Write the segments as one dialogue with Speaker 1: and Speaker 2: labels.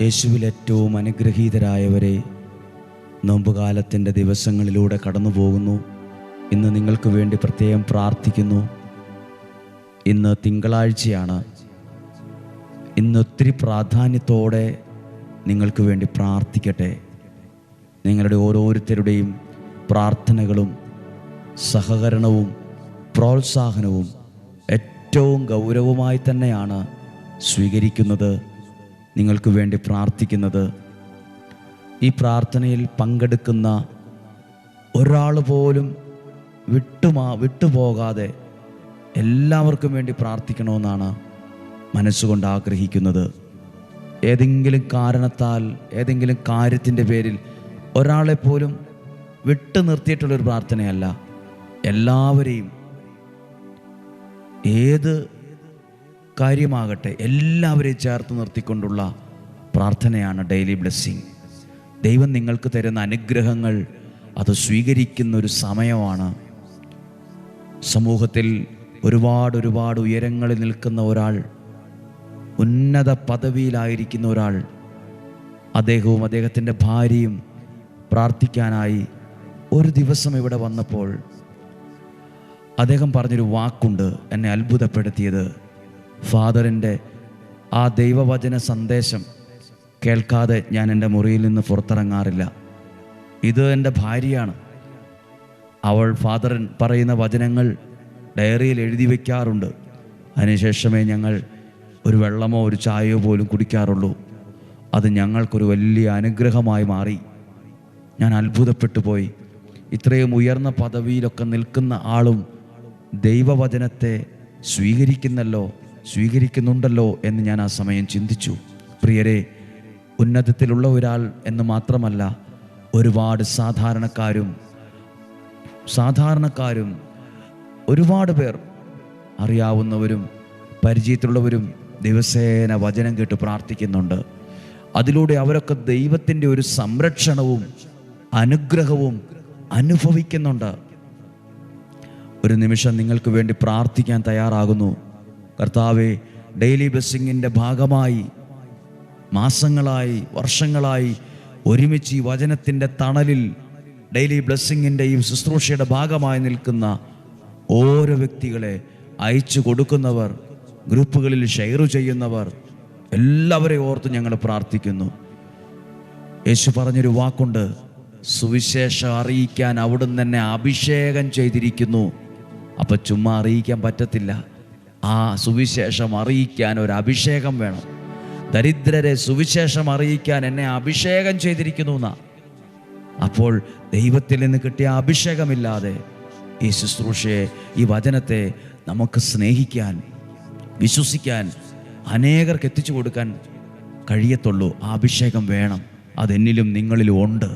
Speaker 1: യേശുവിൽ ഏറ്റവും അനുഗ്രഹീതരായവരെ, നോമ്പുകാലത്തിൻ്റെ ദിവസങ്ങളിലൂടെ കടന്നു പോകുന്നു. ഇന്ന് നിങ്ങൾക്ക് വേണ്ടി പ്രത്യേകം പ്രാർത്ഥിക്കുന്നു. ഇന്ന് തിങ്കളാഴ്ചയാണ്. ഇന്ന് ഒത്തിരി പ്രാധാന്യത്തോടെ നിങ്ങൾക്ക് വേണ്ടി പ്രാർത്ഥിക്കട്ടെ. നിങ്ങളുടെ ഓരോരുത്തരുടെയും പ്രാർത്ഥനകളും സഹകരണവും പ്രോത്സാഹനവും ഏറ്റവും ഗൗരവമായി തന്നെയാണ് സ്വീകരിക്കുന്നത്, നിങ്ങൾക്ക് വേണ്ടി പ്രാർത്ഥിക്കുന്നത്. ഈ പ്രാർത്ഥനയിൽ പങ്കെടുക്കുന്ന ഒരാൾ പോലും വിട്ടുപോകാതെ എല്ലാവർക്കും വേണ്ടി പ്രാർത്ഥിക്കണമെന്നാണ് മനസ്സുകൊണ്ട് ആഗ്രഹിക്കുന്നത്. ഏതെങ്കിലും കാരണത്താൽ, ഏതെങ്കിലും കാര്യത്തിൻ്റെ പേരിൽ ഒരാളെപ്പോലും വിട്ടു നിർത്തിയിട്ടുള്ളൊരു പ്രാർത്ഥനയല്ല. എല്ലാവരെയും, ഏത് കാര്യമാകട്ടെ, എല്ലാവരെയും ചേർത്ത് നിർത്തിക്കൊണ്ടുള്ള പ്രാർത്ഥനയാണ് ഡെയിലി ബ്ലെസ്സിങ്. ദൈവം നിങ്ങൾക്ക് തരുന്ന അനുഗ്രഹങ്ങൾ അത് സ്വീകരിക്കുന്ന ഒരു സമയമാണ്. സമൂഹത്തിൽ ഒരുപാട് ഉയരങ്ങളിൽ നിൽക്കുന്ന ഒരാൾ, ഉന്നത പദവിയിലായിരിക്കുന്ന ഒരാൾ, അദ്ദേഹവും അദ്ദേഹത്തിൻ്റെ ഭാര്യയും പ്രാർത്ഥിക്കാനായി ഒരു ദിവസം ഇവിടെ വന്നപ്പോൾ അദ്ദേഹം പറഞ്ഞൊരു വാക്കുണ്ട് എന്നെ അത്ഭുതപ്പെടുത്തിയത്. ഫാദറിൻ്റെ ആ ദൈവവചന സന്ദേശം കേൾക്കാതെ ഞാൻ എൻ്റെ മുറിയിൽ നിന്ന് പുറത്തിറങ്ങാറില്ല. ഇത് എൻ്റെ ഭാര്യയാണ്. അവൾ ഫാദർ പറയുന്ന വചനങ്ങൾ ഡയറിയിൽ എഴുതി വയ്ക്കാറുണ്ട്. അതിനുശേഷമേ ഞങ്ങൾ ഒരു വെള്ളമോ ഒരു ചായയോ പോലും കുടിക്കാറുള്ളൂ. അത് ഞങ്ങൾക്കൊരു വലിയ അനുഗ്രഹമായി മാറി. ഞാൻ അത്ഭുതപ്പെട്ടു പോയി. ഇത്രയും ഉയർന്ന പദവിയിലൊക്കെ നിൽക്കുന്ന ആളും ദൈവവചനത്തെ സ്വീകരിക്കുന്നുണ്ടല്ലോ എന്ന് ഞാൻ ആ സമയം ചിന്തിച്ചു. പ്രിയരെ, ഉന്നതത്തിലുള്ള ഒരാൾ എന്ന് മാത്രമല്ല, ഒരുപാട് സാധാരണക്കാരും ഒരുപാട് പേർ, അറിയാവുന്നവരും പരിചയത്തിലുള്ളവരും ദിവസേന വചനം കേട്ട് പ്രാർത്ഥിക്കുന്നുണ്ട്. അതിലൂടെ അവരൊക്കെ ദൈവത്തിൻ്റെ ഒരു സംരക്ഷണവും അനുഗ്രഹവും അനുഭവിക്കുന്നുണ്ട്. ഒരു നിമിഷം നിങ്ങൾക്ക് വേണ്ടി പ്രാർത്ഥിക്കാൻ തയ്യാറാകുന്നു. കർത്താവേ, ഡെയിലി ബ്ലെസ്സിങ്ങിൻ്റെ ഭാഗമായി മാസങ്ങളായി, വർഷങ്ങളായി ഒരുമിച്ച് ഈ വചനത്തിൻ്റെ തണലിൽ ഡെയിലി ബ്ലെസ്സിങ്ങിൻ്റെ ഈ ശുശ്രൂഷയുടെ ഭാഗമായി നിൽക്കുന്ന ഓരോ വ്യക്തികളെ അയച്ചു കൊടുക്കുന്നവർ, ഗ്രൂപ്പുകളിൽ ഷെയർ ചെയ്യുന്നവർ, എല്ലാവരെയും ഓർത്ത് ഞങ്ങൾ പ്രാർത്ഥിക്കുന്നു. യേശു പറഞ്ഞൊരു വാക്കുണ്ട്, സുവിശേഷം അറിയിക്കാൻ അവിടുന്ന് തന്നെ അഭിഷേകം ചെയ്തിരിക്കുന്നു. അപ്പം ചുമ്മാ അറിയിക്കാൻ പറ്റത്തില്ല. ആ സുവിശേഷം അറിയിക്കാൻ ഒരു അഭിഷേകം വേണം. ദരിദ്രരെ സുവിശേഷം അറിയിക്കാൻ എന്നെ അഭിഷേകം ചെയ്തിരിക്കുന്നു എന്നാ. അപ്പോൾ ദൈവത്തിൽ നിന്ന് കിട്ടിയ അഭിഷേകമില്ലാതെ ഈ ശുശ്രൂഷയെ, ഈ വചനത്തെ നമുക്ക് സ്നേഹിക്കാൻ, വിശ്വസിക്കാൻ, അനേകർക്ക് എത്തിച്ചു കൊടുക്കാൻ കഴിയത്തുള്ളൂ. ആ അഭിഷേകം വേണം. അതെന്നിലും നിങ്ങളിലും ഉണ്ട്.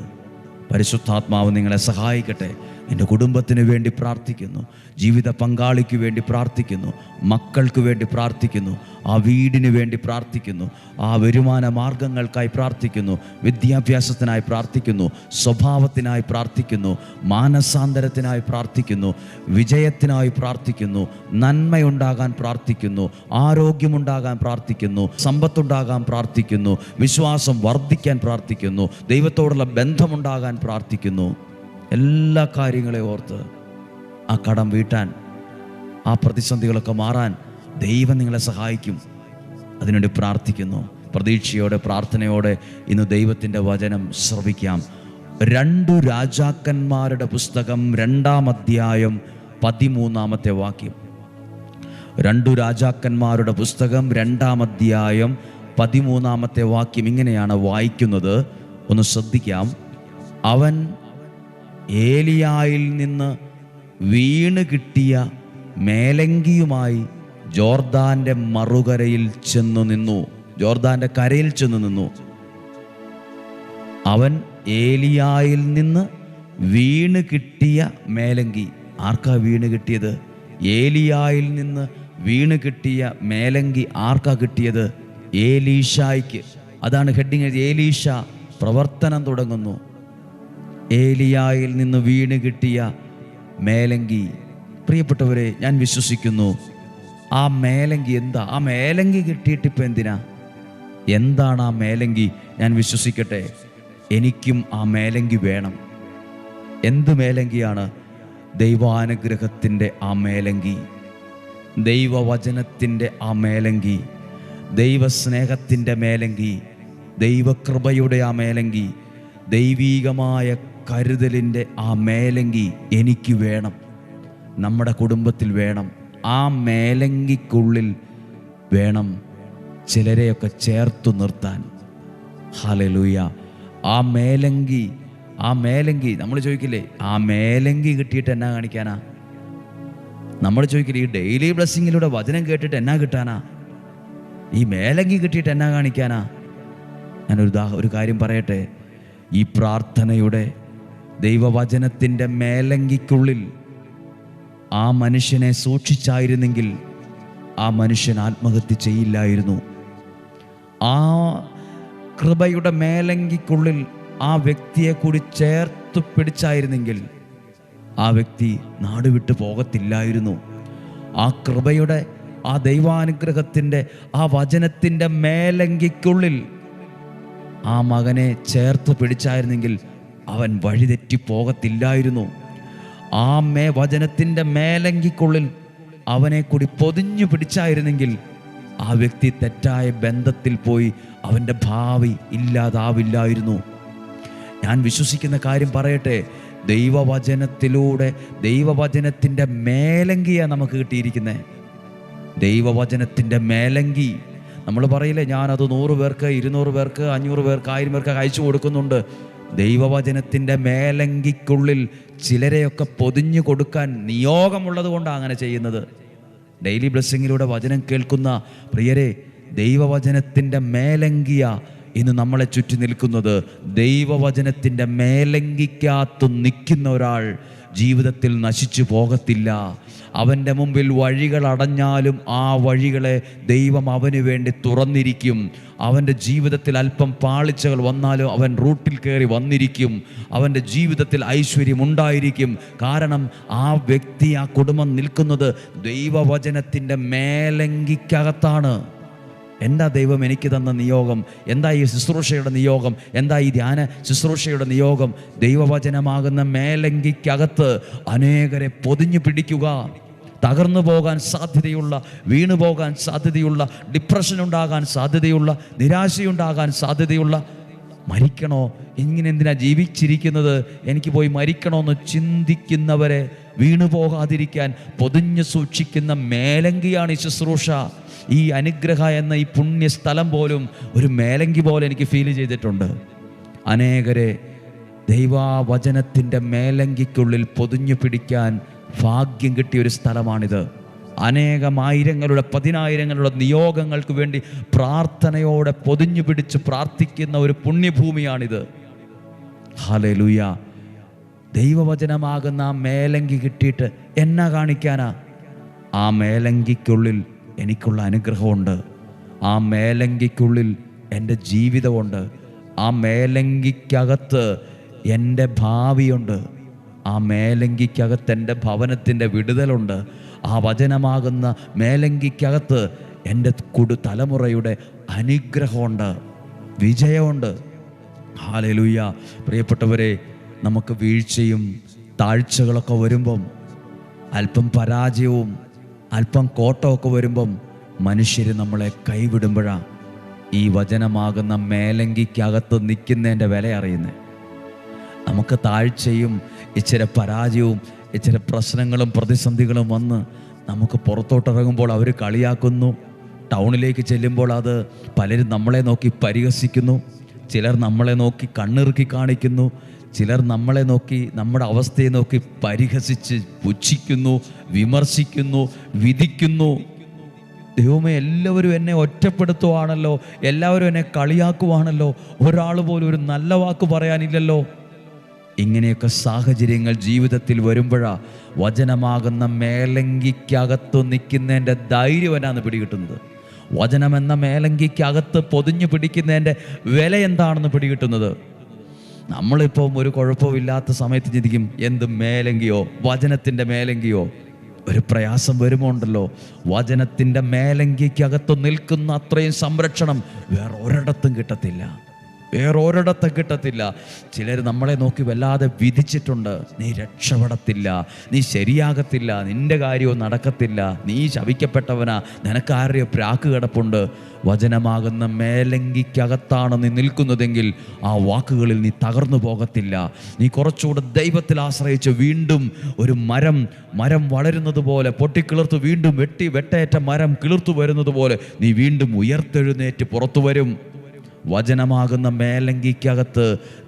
Speaker 1: പരിശുദ്ധാത്മാവ് നിങ്ങളെ സഹായിക്കട്ടെ. എൻ്റെ കുടുംബത്തിന് വേണ്ടി പ്രാർത്ഥിക്കുന്നു, ജീവിത പങ്കാളിക്ക് വേണ്ടി പ്രാർത്ഥിക്കുന്നു, മക്കൾക്ക് വേണ്ടി പ്രാർത്ഥിക്കുന്നു, ആ വീടിന് വേണ്ടി പ്രാർത്ഥിക്കുന്നു, ആ വരുമാന മാർഗങ്ങൾക്കായി പ്രാർത്ഥിക്കുന്നു, വിദ്യാഭ്യാസത്തിനായി പ്രാർത്ഥിക്കുന്നു, സ്വഭാവത്തിനായി പ്രാർത്ഥിക്കുന്നു, മാനസാന്തരത്തിനായി പ്രാർത്ഥിക്കുന്നു, വിജയത്തിനായി പ്രാർത്ഥിക്കുന്നു, നന്മയുണ്ടാകാൻ പ്രാർത്ഥിക്കുന്നു, ആരോഗ്യമുണ്ടാകാൻ പ്രാർത്ഥിക്കുന്നു, സമ്പത്തുണ്ടാകാൻ പ്രാർത്ഥിക്കുന്നു, വിശ്വാസം വർദ്ധിക്കാൻ പ്രാർത്ഥിക്കുന്നു, ദൈവത്തോടുള്ള ബന്ധമുണ്ടാകാൻ പ്രാർത്ഥിക്കുന്നു. എല്ലാ കാര്യങ്ങളെ ഓർത്ത് ആ കടം വീട്ടാൻ, ആ പ്രതിസന്ധികളൊക്കെ മാറാൻ ദൈവം നിങ്ങളെ സഹായിക്കും. അതിനുവേണ്ടി പ്രാർത്ഥിക്കുന്നു. പ്രതീക്ഷയോടെ, പ്രാർത്ഥനയോടെ ഇന്ന് ദൈവത്തിൻ്റെ വചനം ശ്രവിക്കാം. 2 രാജാക്കന്മാരുടെ പുസ്തകം 2-ാം അധ്യായം 13-ാമത്തെ വാക്യം. 2 രാജാക്കന്മാരുടെ പുസ്തകം 2-ാം അധ്യായം 13-ാമത്തെ വാക്യം ഇങ്ങനെയാണ് വായിക്കുന്നത്. ഒന്ന് ശ്രദ്ധിക്കാം. അവൻ ഏലിയായിൽ നിന്ന് വീണ് കിട്ടിയ മേലങ്കിയുമായി ജോർദാന്റെ മറുകരയിൽ ചെന്നു നിന്നു. ജോർദാന്റെ കരയിൽ ചെന്നു നിന്നു. അവൻ ഏലിയായിൽ നിന്ന് വീണ് കിട്ടിയ മേലങ്കി. ആർക്കാ വീണ് കിട്ടിയത്? ഏലിയായിൽ നിന്ന് വീണ് കിട്ടിയ മേലങ്കി ആർക്കാ കിട്ടിയത്? ഏലീശായ്ക്ക്. അതാണ് ഹെഡിങ്. ഏലീശ പ്രവർത്തനം തുടങ്ങുന്നു. ഏലിയായിൽ നിന്ന് വീണ് കിട്ടിയ മേലങ്കി. പ്രിയപ്പെട്ടവരെ, ഞാൻ വിശ്വസിക്കുന്നു ആ മേലങ്കി എന്താ? ആ മേലങ്കി കിട്ടിയിട്ടിപ്പോൾ എന്തിനാ? എന്താണ് ആ മേലങ്കി? ഞാൻ വിശ്വസിക്കട്ടെ, എനിക്കും ആ മേലങ്കി വേണം. എന്ത് മേലങ്കിയാണ്? ദൈവാനുഗ്രഹത്തിൻ്റെ ആ മേലങ്കി, ദൈവവചനത്തിൻ്റെ ആ മേലങ്കി, ദൈവസ്നേഹത്തിൻ്റെ മേലങ്കി, ദൈവകൃപയുടെ ആ മേലങ്കി, ദൈവീകമായ കരുതലിൻ്റെ ആ മേലങ്കി എനിക്ക് വേണം, നമ്മുടെ കുടുംബത്തിൽ വേണം. ആ മേലങ്കിക്കുള്ളിൽ വേണം ചിലരെയൊക്കെ ചേർത്തു നിർത്താൻ. ഹല്ലേലൂയ. ആ മേലങ്കി നമ്മൾ ചോദിക്കില്ലേ, ആ മേലങ്കി കിട്ടിയിട്ട് എന്നാ കാണിക്കാനാ? നമ്മൾ ചോദിക്കില്ലേ, ഈ ഡെയിലി ബ്ലെസ്സിങ്ങിലൂടെ വചനം കേട്ടിട്ട് എന്നാ കിട്ടാനാ? ഈ മേലങ്കി കിട്ടിയിട്ട് എന്നാ കാണിക്കാനാ? ഞാനൊരു കാര്യം പറയട്ടെ. ഈ പ്രാർത്ഥനയുടെ ദൈവവചനത്തിൻ്റെ മേലങ്കിക്കുള്ളിൽ ആ മനുഷ്യനെ സൂക്ഷിച്ചായിരുന്നെങ്കിൽ ആ മനുഷ്യൻ ആത്മഹത്യ ചെയ്യില്ലായിരുന്നു. ആ കൃപയുടെ മേലങ്കിക്കുള്ളിൽ ആ വ്യക്തിയെ കൂടി ചേർത്ത് പിടിച്ചായിരുന്നെങ്കിൽ ആ വ്യക്തി നാട് വിട്ടു പോകത്തില്ലായിരുന്നു. ആ കൃപയുടെ, ആ ദൈവാനുഗ്രഹത്തിൻ്റെ, ആ വചനത്തിൻ്റെ മേലങ്കിക്കുള്ളിൽ ആ മകനെ ചേർത്ത് പിടിച്ചായിരുന്നെങ്കിൽ അവൻ വഴിതെറ്റി പോകത്തില്ലായിരുന്നു. ആ വചനത്തിൻ്റെ മേലങ്കിക്കുള്ളിൽ അവനെ കൂടി പൊതിഞ്ഞു പിടിച്ചായിരുന്നെങ്കിൽ ആ വ്യക്തി തെറ്റായ ബന്ധത്തിൽ പോയി അവൻ്റെ ഭാവി ഇല്ലാതാവില്ലായിരുന്നു. ഞാൻ വിശ്വസിക്കുന്ന കാര്യം പറയട്ടെ, ദൈവവചനത്തിലൂടെ ദൈവവചനത്തിൻ്റെ മേലങ്കിയാണ് നമുക്ക് കിട്ടിയിരിക്കുന്നത്. ദൈവവചനത്തിൻ്റെ മേലങ്കി. നമ്മൾ പറയില്ലേ, ഞാനത് 100 പേർക്ക് 200 പേർക്ക് 500 പേർക്ക് 1000 പേർക്ക് അയച്ചു കൊടുക്കുന്നുണ്ട്. ദൈവവചനത്തിൻ്റെ മേലങ്കിക്കുള്ളിൽ ചിലരെയൊക്കെ പൊതിഞ്ഞു കൊടുക്കാൻ നിയോഗമുള്ളത് കൊണ്ടാണ് അങ്ങനെ ചെയ്യുന്നത്. ഡെയിലി ബ്ലെസ്സിങ്ങിലൂടെ വചനം കേൾക്കുന്ന പ്രിയരെ, ദൈവവചനത്തിൻ്റെ മേലങ്കിയ ഇന്ന് നമ്മളെ ചുറ്റി നിൽക്കുന്നത്. ദൈവവചനത്തിൻ്റെ മേലങ്കിക്കകത്ത് നിൽക്കുന്ന ഒരാൾ ജീവിതത്തിൽ നശിച്ചു പോകത്തില്ല. അവൻ്റെ മുമ്പിൽ വഴികൾ അടഞ്ഞാലും ആ വഴികളെ ദൈവം അവന് വേണ്ടി തുറന്നിരിക്കും. അവൻ്റെ ജീവിതത്തിൽ അല്പം പാളിച്ചകൾ വന്നാലും അവൻ റൂട്ടിൽ കയറി വന്നിരിക്കും. അവൻ്റെ ജീവിതത്തിൽ ഐശ്വര്യം ഉണ്ടായിരിക്കും. കാരണം ആ വ്യക്തി, ആ കുടുംബം നിൽക്കുന്നത് ദൈവവചനത്തിൻ്റെ മേലങ്കിക്കകത്താണ്. എന്താ ദൈവം എനിക്ക് തന്ന നിയോഗം? എന്താ ഈ ശുശ്രൂഷയുടെ നിയോഗം? എന്താ ഈ ധ്യാന ശുശ്രൂഷയുടെ നിയോഗം? ദൈവവചനമാകുന്ന മേലങ്കിക്കകത്ത് അനേകരെ പൊതിഞ്ഞു പിടിക്കുക. തകർന്നു പോകാൻ സാധ്യതയുള്ള, വീണു പോകാൻ സാധ്യതയുള്ള, ഡിപ്രഷൻ ഉണ്ടാകാൻ സാധ്യതയുള്ള, നിരാശയുണ്ടാകാൻ സാധ്യതയുള്ള, മരിക്കണോ, ഇങ്ങനെ എന്തിനാ ജീവിച്ചിരിക്കുന്നത്, എനിക്ക് പോയി മരിക്കണമെന്ന് ചിന്തിക്കുന്നവരെ വീണു പോകാതിരിക്കാൻ പൊതിഞ്ഞു സൂക്ഷിക്കുന്ന മേലങ്കിയാണ് ഈ ശുശ്രൂഷ. ഈ അനുഗ്രഹ എന്ന ഈ പുണ്യസ്ഥലം പോലും ഒരു മേലങ്കി പോലെ എനിക്ക് ഫീൽ ചെയ്തിട്ടുണ്ട്. അനേകരെ ദൈവവചനത്തിൻ്റെ മേലങ്കിക്കുള്ളിൽ പൊതിഞ്ഞു പിടിക്കാൻ ഭാഗ്യം കിട്ടിയൊരു സ്ഥലമാണിത്. അനേകമായിരങ്ങളുടെ, 10,000ങ്ങളുടെ നിയോഗങ്ങൾക്ക് വേണ്ടി പ്രാർത്ഥനയോടെ പൊതിഞ്ഞു പിടിച്ച് പ്രാർത്ഥിക്കുന്ന ഒരു പുണ്യഭൂമിയാണിത്. ഹല്ലേലൂയ. ദൈവവചനമാകുന്ന ആ മേലങ്കി കിട്ടിയിട്ട് എന്നാ കാണിക്കാനാ? ആ മേലങ്കിക്കുള്ളിൽ എനിക്കുള്ള അനുഗ്രഹമുണ്ട്. ആ മേലങ്കിക്കുള്ളിൽ എൻ്റെ ജീവിതമുണ്ട്. ആ മേലങ്കിക്കകത്ത് എൻ്റെ ഭാവിയുണ്ട്. ആ മേലങ്കിക്കകത്ത് എൻ്റെ ഭവനത്തിൻ്റെ വിടുതലുണ്ട്. ആ വചനമാകുന്ന മേലങ്കിക്കകത്ത് എൻ്റെ തലമുറയുടെ അനുഗ്രഹമുണ്ട്, വിജയമുണ്ട്. ഹല്ലേലൂയ. പ്രിയപ്പെട്ടവരെ, നമുക്ക് വീഴ്ചയും താഴ്ചകളൊക്കെ വരുമ്പം, അല്പം പരാജയവും അല്പം കോട്ടമൊക്കെ വരുമ്പം മനുഷ്യർ നമ്മളെ കൈവിടുമ്പോഴാണ് ഈ വചനമാകുന്ന മേലങ്കിക്കകത്ത് നിൽക്കുന്നതിൻ്റെ വില അറിയുന്നത്. നമുക്ക് താഴ്ചയും ഇച്ചിരി പരാജയവും ഇച്ചിരി പ്രശ്നങ്ങളും പ്രതിസന്ധികളും വന്ന് നമുക്ക് പുറത്തോട്ടിറങ്ങുമ്പോൾ അവർ കളിയാക്കുന്നു. ടൗണിലേക്ക് ചെല്ലുമ്പോൾ അത് പലരും നമ്മളെ നോക്കി പരിഹസിക്കുന്നു. ചിലർ നമ്മളെ നോക്കി കണ്ണിറുക്കി കാണിക്കുന്നു. ചിലർ നമ്മളെ നോക്കി, നമ്മുടെ അവസ്ഥയെ നോക്കി പരിഹസിച്ച് പുച്ഛിക്കുന്നു, വിമർശിക്കുന്നു, വിധിക്കുന്നു. ദൈവമേ, എല്ലാവരും എന്നെ ഒറ്റപ്പെടുത്തുവാണല്ലോ, എല്ലാവരും എന്നെ കളിയാക്കുവാണല്ലോ, ഒരാൾ പോലും ഒരു നല്ല വാക്ക് പറയാനില്ലല്ലോ. ഇങ്ങനെയൊക്കെ സാഹചര്യങ്ങൾ ജീവിതത്തിൽ വരുമ്പോഴാണ് വചനമാകുന്ന മേലങ്കിക്കകത്ത് നിൽക്കുന്നതിൻ്റെ ധൈര്യം എന്നാണ് പിടികിട്ടുന്നത്. വചനമെന്ന മേലങ്കിക്കകത്ത് പൊതിഞ്ഞു പിടിക്കുന്നതിൻ്റെ വില എന്താണെന്ന് പിടികിട്ടുന്നത്. നമ്മളിപ്പം ഒരു കുഴപ്പമില്ലാത്ത സമയത്ത് ചിന്തിക്കും, എന്ത് മേലങ്കിയോ, വചനത്തിൻ്റെ മേലങ്കിയോ. ഒരു പ്രയാസം വരുമോ ഉണ്ടല്ലോ, വചനത്തിൻ്റെ മേലങ്കിക്കകത്ത് നിൽക്കുന്ന അത്രയും സംരക്ഷണം വേറെ ഒരിടത്തും കിട്ടത്തില്ല, വേറെ ഒരിടത്തും കിട്ടത്തില്ല. ചിലർ നമ്മളെ നോക്കി വല്ലാതെ വിധിച്ചിട്ടുണ്ട്, നീ രക്ഷപ്പെടത്തില്ല, നീ ശരിയാകത്തില്ല, നിൻ്റെ കാര്യവും നടക്കത്തില്ല, നീ ശപിക്കപ്പെട്ടവനാ, നിനക്കാരെയോ പ്രാക്ക് കിടപ്പുണ്ട്. വചനമാകുന്ന മേലങ്കിക്കകത്താണ് നീ നിൽക്കുന്നതെങ്കിൽ ആ വാക്കുകളിൽ നീ തകർന്നു പോകത്തില്ല. നീ കുറച്ചുകൂടെ ദൈവത്തിൽ ആശ്രയിച്ച് വീണ്ടും ഒരു മരം വളരുന്നത് പോലെ പൊട്ടിക്കിളിർത്ത് വീണ്ടും വെട്ടേറ്റ മരം കിളിർത്തു വരുന്നത് പോലെ നീ വീണ്ടും ഉയർത്തെഴുന്നേറ്റ് പുറത്തു വരും. വചനമാകുന്ന മേലങ്കിക്കകത്ത്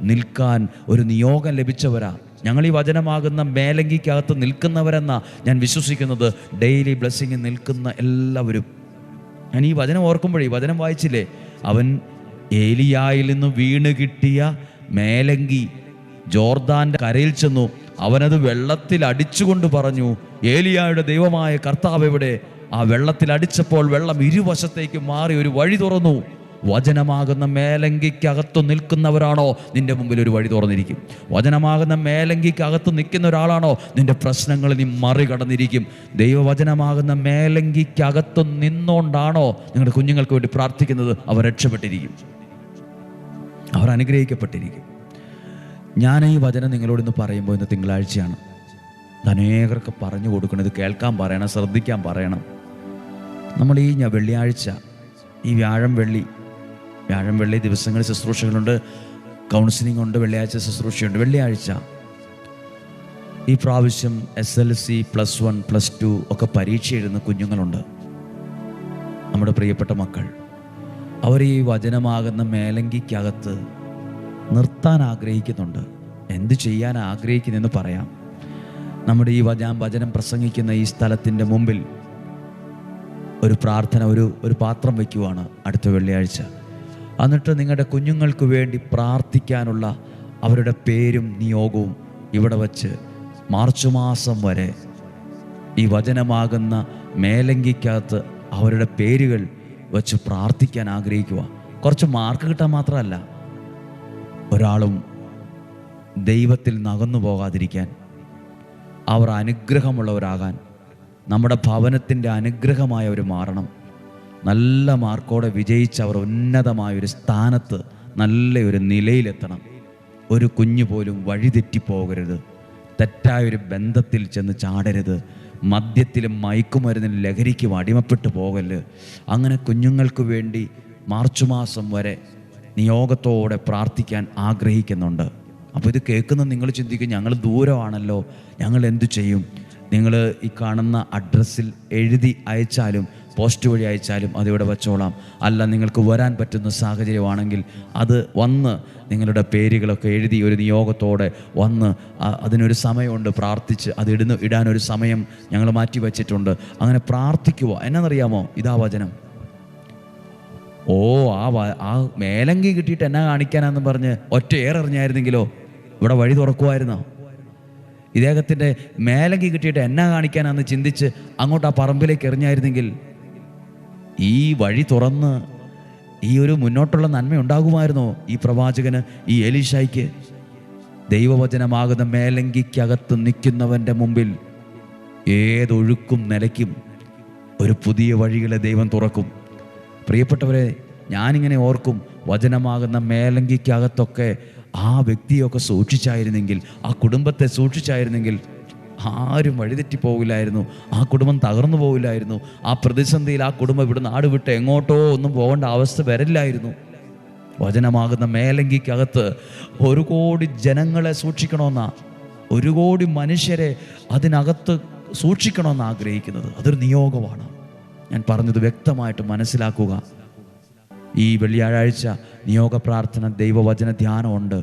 Speaker 1: നിൽക്കാൻ ഒരു നിയോഗം ലഭിച്ചവരാ ഞങ്ങൾ. ഈ വചനമാകുന്ന മേലങ്കിക്കകത്ത് നിൽക്കുന്നവരെന്നാ ഞാൻ വിശ്വസിക്കുന്നത്. ഡെയിലി ബ്ലെസ്സിങ്ങിൽ നിൽക്കുന്ന എല്ലാവരും. ഞാൻ ഈ വചനം ഓർക്കുമ്പോഴേ, വചനം വായിച്ചില്ലേ, അവൻ ഏലിയായിൽ നിന്ന് വീണ് കിട്ടിയ മേലങ്കി ജോർദാൻ്റെ കരയിൽ ചെന്നു, അവനത് വെള്ളത്തിൽ അടിച്ചുകൊണ്ട് പറഞ്ഞു, ഏലിയായുടെ ദൈവമായ കർത്താവ് എവിടെ? ആ വെള്ളത്തിൽ അടിച്ചപ്പോൾ വെള്ളം ഇരുവശത്തേക്ക് മാറി ഒരു വഴി തുറന്നു. വചനമാകുന്ന മേലങ്കിക്കകത്ത് നിൽക്കുന്നവരാണോ നിന്റെ മുമ്പിൽ ഒരു വഴി തുറന്നിരിക്കും. വചനമാകുന്ന മേലങ്കിക്കകത്ത് നിൽക്കുന്ന ഒരാളാണോ നിന്റെ പ്രശ്നങ്ങൾ നീ മറികടന്നിരിക്കും. ദൈവവചനമാകുന്ന മേലങ്കിക്കകത്ത് നിന്നുകൊണ്ടാണോ നിങ്ങളുടെ കുഞ്ഞുങ്ങൾക്ക് വേണ്ടി പ്രാർത്ഥിക്കുന്നത്, അവർ രക്ഷപ്പെട്ടിരിക്കും, അവർ അനുഗ്രഹിക്കപ്പെട്ടിരിക്കും. ഞാൻ ഈ വചനം നിങ്ങളോട് ഇന്ന് പറയുമ്പോൾ, ഇന്ന് തിങ്കളാഴ്ചയാണ്, അനേകർക്ക് പറഞ്ഞു കൊടുക്കണം, ഇത് കേൾക്കാൻ പറയണം, ശ്രദ്ധിക്കാൻ പറയണം. നമ്മൾ ഈ വെള്ളിയാഴ്ച, ഈ വ്യാഴം വെള്ളി ദിവസങ്ങളിൽ ശുശ്രൂഷകളുണ്ട്, കൗൺസിലിംഗ് ഉണ്ട്, വെള്ളിയാഴ്ച ശുശ്രൂഷയുണ്ട്. വെള്ളിയാഴ്ച ഈ പ്രാവശ്യം SLC +1 +2 ഒക്കെ പരീക്ഷ എഴുതുന്ന കുഞ്ഞുങ്ങളുണ്ട്, നമ്മുടെ പ്രിയപ്പെട്ട മക്കൾ. അവർ ഈ വചനമാകുന്ന മേലങ്കിക്കകത്ത് നിർത്താൻ ആഗ്രഹിക്കുന്നുണ്ട്. എന്ത് ചെയ്യാൻ ആഗ്രഹിക്കുന്നെന്ന് പറയാം. നമ്മുടെ ഈ വചനം പ്രസംഗിക്കുന്ന ഈ സ്ഥലത്തിൻ്റെ മുമ്പിൽ ഒരു പ്രാർത്ഥന, ഒരു പാത്രം വയ്ക്കുവാണ് അടുത്ത വെള്ളിയാഴ്ച. എന്നിട്ട് നിങ്ങളുടെ കുഞ്ഞുങ്ങൾക്ക് വേണ്ടി പ്രാർത്ഥിക്കാനുള്ള അവരുടെ പേരും നിയോഗവും ഇവിടെ വച്ച് മാർച്ച് മാസം വരെ ഈ വചനമാകുന്ന മേലങ്കിക്കകത്ത് അവരുടെ പേരുകൾ വച്ച് പ്രാർത്ഥിക്കാൻ ആഗ്രഹിക്കുക. കുറച്ച് മാർക്ക് കിട്ടാൻ മാത്രമല്ല, ഒരാളും ദൈവത്തിൽ നകന്നു പോകാതിരിക്കാൻ, അവർ അനുഗ്രഹമുള്ളവരാകാൻ, നമ്മുടെ ഭവനത്തിൻ്റെ അനുഗ്രഹമായവർ മാറണം. നല്ല മാർക്കോടെ വിജയിച്ച് അവർ ഉന്നതമായൊരു സ്ഥാനത്ത് നല്ലൊരു നിലയിലെത്തണം. ഒരു കുഞ്ഞു പോലും വഴിതെറ്റിപ്പോകരുത്, തെറ്റായൊരു ബന്ധത്തിൽ ചെന്ന് ചാടരുത്, മദ്യത്തിലും മയക്കുമരുന്നിലും ലഹരിക്കും അടിമപ്പെട്ടു പോകല്. അങ്ങനെ കുഞ്ഞുങ്ങൾക്ക് വേണ്ടി മാർച്ച് മാസം വരെ നിയോഗത്തോടെ പ്രാർത്ഥിക്കാൻ ആഗ്രഹിക്കുന്നുണ്ട്. അപ്പോൾ ഇത് കേൾക്കുന്ന നിങ്ങൾ ചിന്തിക്കും, ഞങ്ങൾ ദൂരമാണല്ലോ, ഞങ്ങൾ എന്തു ചെയ്യും? നിങ്ങൾ ഈ കാണുന്ന അഡ്രസ്സിൽ എഴുതി അയച്ചാലും പോസ്റ്റ് വഴി അയച്ചാലും അതിവിടെ വച്ചോളാം. അല്ല, നിങ്ങൾക്ക് വരാൻ പറ്റുന്ന സാഹചര്യമാണെങ്കിൽ അത് വന്ന് നിങ്ങളുടെ പേരുകളൊക്കെ എഴുതി ഒരു നിയോഗത്തോടെ വന്ന്, അതിനൊരു സമയമുണ്ട്, പ്രാർത്ഥിച്ച് അത് ഇടാനൊരു സമയം ഞങ്ങൾ മാറ്റി വച്ചിട്ടുണ്ട്. അങ്ങനെ പ്രാർത്ഥിക്കുക. എന്നാണെന്നറിയാമോ? ഇതാ വചനം. ആ മേലങ്കി കിട്ടിയിട്ട് എന്നാ കാണിക്കാനാന്ന് പറഞ്ഞ് ഒറ്റ ഏറെറിഞ്ഞായിരുന്നെങ്കിലോ ഇവിടെ വഴി തുറക്കുമായിരുന്നോ? ഇദ്ദേഹത്തിൻ്റെ മേലങ്കി കിട്ടിയിട്ട് എന്നാ കാണിക്കാനാന്ന് ചിന്തിച്ച് അങ്ങോട്ട് ആ പറമ്പിലേക്ക് എറിഞ്ഞായിരുന്നെങ്കിൽ ഈ വഴി തുറന്ന് ഈ ഒരു മുന്നോട്ടുള്ള നന്മ ഉണ്ടാകുമായിരുന്നോ ഈ പ്രവാചകന്, ഈ എലീശായ്ക്ക്? ദൈവവചനമാകുന്ന മേലങ്കിക്കകത്ത് നിൽക്കുന്നവൻ്റെ മുമ്പിൽ ഏതൊഴുക്കും നിലയ്ക്കും ഒരു പുതിയ വഴികളെ ദൈവം തുറക്കും. പ്രിയപ്പെട്ടവരെ, ഞാനിങ്ങനെ ഓർക്കും, വചനമാകുന്ന മേലങ്കിക്കകത്തൊക്കെ ആ വ്യക്തിയൊക്കെ സൂക്ഷിച്ചായിരുന്നെങ്കിൽ, ആ കുടുംബത്തെ സൂക്ഷിച്ചായിരുന്നെങ്കിൽ ആരും വഴിതെറ്റിപ്പോകില്ലായിരുന്നു, ആ കുടുംബം തകർന്നു പോകില്ലായിരുന്നു. ആ പ്രതിസന്ധിയിൽ ആ കുടുംബം ഇവിടെ നാട് വിട്ട് എങ്ങോട്ടോ ഒന്നും പോകേണ്ട അവസ്ഥ വരില്ലായിരുന്നു. വചനമാകുന്ന മേലങ്കിക്കകത്ത് 1 കോടി ജനങ്ങളെ സൂക്ഷിക്കണമെന്നാ, 1 കോടി മനുഷ്യരെ അതിനകത്ത് സൂക്ഷിക്കണമെന്ന് ആഗ്രഹിക്കുന്നത്. അതൊരു നിയോഗമാണ്. ഞാൻ പറഞ്ഞത് വ്യക്തമായിട്ട് മനസ്സിലാക്കുക. ഈ വെള്ളിയാഴ്ച നിയോഗ പ്രാർത്ഥന ദൈവവചന ധ്യാനമുണ്ട്.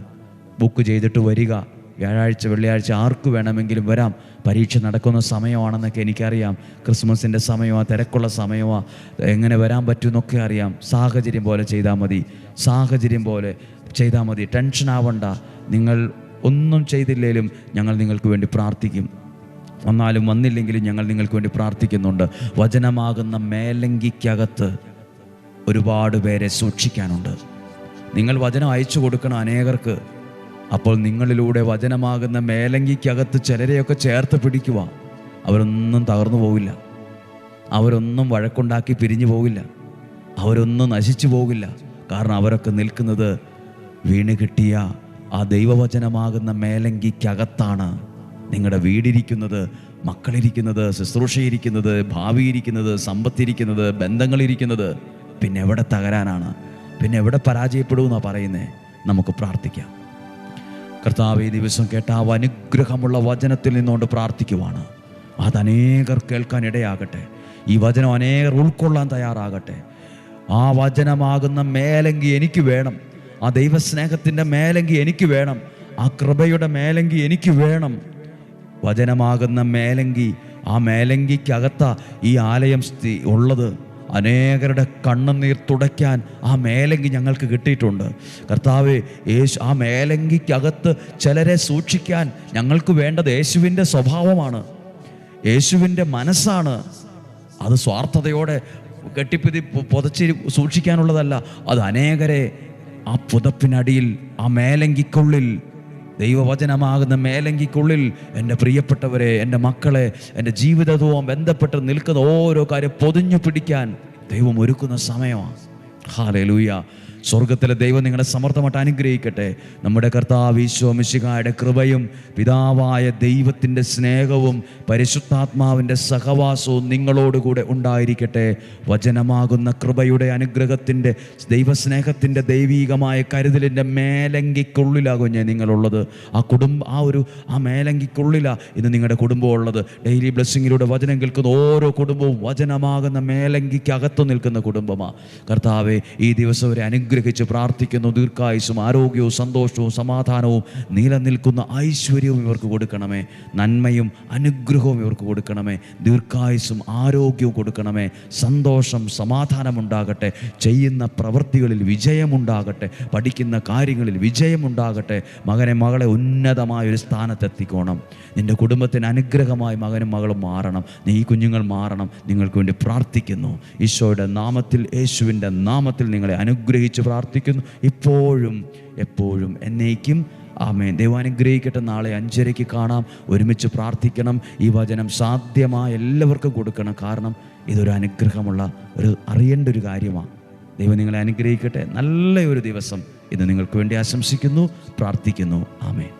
Speaker 1: ബുക്ക് ചെയ്തിട്ട് വരിക. വ്യാഴാഴ്ച വെള്ളിയാഴ്ച ആർക്ക് വേണമെങ്കിലും വരാം. പരീക്ഷ നടക്കുന്ന സമയമാണെന്നൊക്കെ എനിക്കറിയാം. ക്രിസ്മസിൻ്റെ സമയമാണ്, തിരക്കുള്ള സമയമാണ്, എങ്ങനെ വരാൻ പറ്റുമെന്നൊക്കെ അറിയാം. സാഹചര്യം പോലെ ചെയ്താൽ മതി. ടെൻഷൻ ആവണ്ട. നിങ്ങൾ ഒന്നും ചെയ്തില്ലെങ്കിലും ഞങ്ങൾ നിങ്ങൾക്ക് വേണ്ടി പ്രാർത്ഥിക്കും. വന്നാലും വന്നില്ലെങ്കിലും ഞങ്ങൾ നിങ്ങൾക്ക് വേണ്ടി പ്രാർത്ഥിക്കുന്നുണ്ട്. വചനമാകുന്ന മേലങ്കിക്കകത്ത് ഒരുപാട് പേരെ സൂക്ഷിക്കാനുണ്ട്. നിങ്ങൾ വചനം അയച്ചു കൊടുക്കണം അനേകർക്ക്. അപ്പോൾ നിങ്ങളിലൂടെ വചനമാകുന്ന മേലങ്കിക്കകത്ത് ചിലരെയൊക്കെ ചേർത്ത് പിടിക്കുക. അവരൊന്നും തകർന്നു പോകില്ല, അവരൊന്നും വഴക്കുണ്ടാക്കി പിരിഞ്ഞു പോകില്ല, അവരൊന്നും നശിച്ചു പോകില്ല. കാരണം അവരൊക്കെ നിൽക്കുന്നത് വീണ് കിട്ടിയ ആ ദൈവവചനമാകുന്ന മേലങ്കിക്കകത്താണ്. നിങ്ങളുടെ വീടിരിക്കുന്നത്, മക്കളിരിക്കുന്നത്, ശുശ്രൂഷയിരിക്കുന്നത്, ഭാവിയിരിക്കുന്നത്, സമ്പത്തിരിക്കുന്നത്, ബന്ധങ്ങളിരിക്കുന്നത്. പിന്നെ എവിടെ തകരാനാണ്? പിന്നെ എവിടെ പരാജയപ്പെടുമെന്നാണ് പറയുന്നത്? നമുക്ക് പ്രാർത്ഥിക്കാം. കർത്താവേ, ഈ ദിവസം കേട്ട ആ അനുഗ്രഹമുള്ള വചനത്തിൽ നിന്നുകൊണ്ട് പ്രാർത്ഥിക്കുവാണ്. അതനേകർ കേൾക്കാൻ ഇടയാകട്ടെ. ഈ വചനം അനേകർ ഉൾക്കൊള്ളാൻ തയ്യാറാകട്ടെ. ആ വചനമാകുന്ന മേലങ്കി എനിക്ക് വേണം. ആ ദൈവസ്നേഹത്തിൻ്റെ മേലങ്കി എനിക്ക് വേണം. ആ കൃപയുടെ മേലങ്കി എനിക്ക് വേണം. വചനമാകുന്ന മേലങ്കി, ആ മേലങ്കിക്കകത്ത ഈ ആലയം ഉള്ളത്. അനേകരുടെ കണ്ണുനീർ തുടയ്ക്കാൻ ആ മേലങ്കി ഞങ്ങൾക്ക് കിട്ടിയിട്ടുണ്ട്. കർത്താവേ, ആ മേലങ്കിക്കകത്ത് ചിലരെ സൂക്ഷിക്കാൻ ഞങ്ങൾക്ക് വേണ്ടത് യേശുവിൻ്റെ സ്വഭാവമാണ്, യേശുവിൻ്റെ മനസ്സാണ്. അത് സ്വാർത്ഥതയോടെ പൊതച്ച് സൂക്ഷിക്കാനുള്ളതല്ല. അത് അനേകരെ ആ പുതപ്പിനടിയിൽ, ആ മേലങ്കിക്കുള്ളിൽ, ദൈവവചനമാകുന്ന മേലങ്കിക്കുള്ളിൽ, എൻ്റെ പ്രിയപ്പെട്ടവരെ, എൻ്റെ മക്കളെ, എൻ്റെ ജീവിതവുമായി ബന്ധപ്പെട്ട് നിൽക്കുന്ന ഓരോ കാര്യം പൊതിഞ്ഞു പിടിക്കാൻ ദൈവം ഒരുക്കുന്ന സമയമാണ്. ഹല്ലേലൂയ. സ്വർഗത്തിലെ ദൈവം നിങ്ങളെ സമർത്ഥമായിട്ട് അനുഗ്രഹിക്കട്ടെ. നമ്മുടെ കർത്താവ് ഈശോ മിശിഹായുടെ കൃപയും പിതാവായ ദൈവത്തിൻ്റെ സ്നേഹവും പരിശുദ്ധാത്മാവിൻ്റെ സഹവാസവും നിങ്ങളോടുകൂടെ ഉണ്ടായിരിക്കട്ടെ. വചനമാകുന്ന കൃപയുടെ അനുഗ്രഹത്തിൻ്റെ, ദൈവസ്നേഹത്തിൻ്റെ ദൈവീകമായ കരുതലിൻ്റെ മേലങ്കിക്കുള്ളിലാകും നിങ്ങളുള്ളത്. ആ മേലങ്കിക്കുള്ളിലാണ് ഇന്ന് നിങ്ങളുടെ കുടുംബം ഉള്ളത്. ഡെയിലി ബ്ലെസ്സിങ്ങിലൂടെ വചനം കേൾക്കുന്ന ഓരോ കുടുംബവും വചനമാകുന്ന മേലങ്കിക്കകത്ത് നിൽക്കുന്ന കുടുംബമാണ്. കർത്താവെ, ഈ ദിവസം ഒരു അനുഗ്രഹിച്ച് പ്രാർത്ഥിക്കുന്നു. ദീർഘായുസ്സും ആരോഗ്യവും സന്തോഷവും സമാധാനവും നിലനിൽക്കുന്ന ഐശ്വര്യവും ഇവർക്ക് കൊടുക്കണമേ. നന്മയും അനുഗ്രഹവും ഇവർക്ക് കൊടുക്കണമേ. ദീർഘായുസ്സും ആരോഗ്യവും കൊടുക്കണമേ. സന്തോഷം, സമാധാനമുണ്ടാകട്ടെ. ചെയ്യുന്ന പ്രവൃത്തികളിൽ വിജയമുണ്ടാകട്ടെ. പഠിക്കുന്ന കാര്യങ്ങളിൽ വിജയമുണ്ടാകട്ടെ. മകനെ, മകളെ ഉന്നതമായൊരു സ്ഥാനത്തെത്തിക്കോണം. നിൻ്റെ കുടുംബത്തിന് അനുഗ്രഹമായി മകനും മകളും മാറണം. നീ കുഞ്ഞുങ്ങൾ മാറണം. നിങ്ങൾക്ക് വേണ്ടി പ്രാർത്ഥിക്കുന്നു. ഈശോയുടെ നാമത്തിൽ, യേശുവിൻ്റെ നാമത്തിൽ നിങ്ങളെ അനുഗ്രഹിച്ച് പ്രാർത്ഥിക്കുന്നു. ഇപ്പോഴും എപ്പോഴും എന്നേക്കും ആമേൻ. ദൈവം അനുഗ്രഹിക്കട്ടെ. നാളെ 5:30 കാണാം. ഒരുമിച്ച് പ്രാർത്ഥിക്കണം. ഈ വചനം സാധ്യമായ എല്ലാവർക്കും കൊടുക്കണം. കാരണം ഇതൊരു അനുഗ്രഹമുള്ള, അറിയേണ്ട ഒരു കാര്യമാണ്. ദൈവം നിങ്ങളെ അനുഗ്രഹിക്കട്ടെ. നല്ലൊരു ദിവസം ഇന്ന് നിങ്ങൾക്ക് വേണ്ടി ആശംസിക്കുന്നു, പ്രാർത്ഥിക്കുന്നു. ആമേൻ.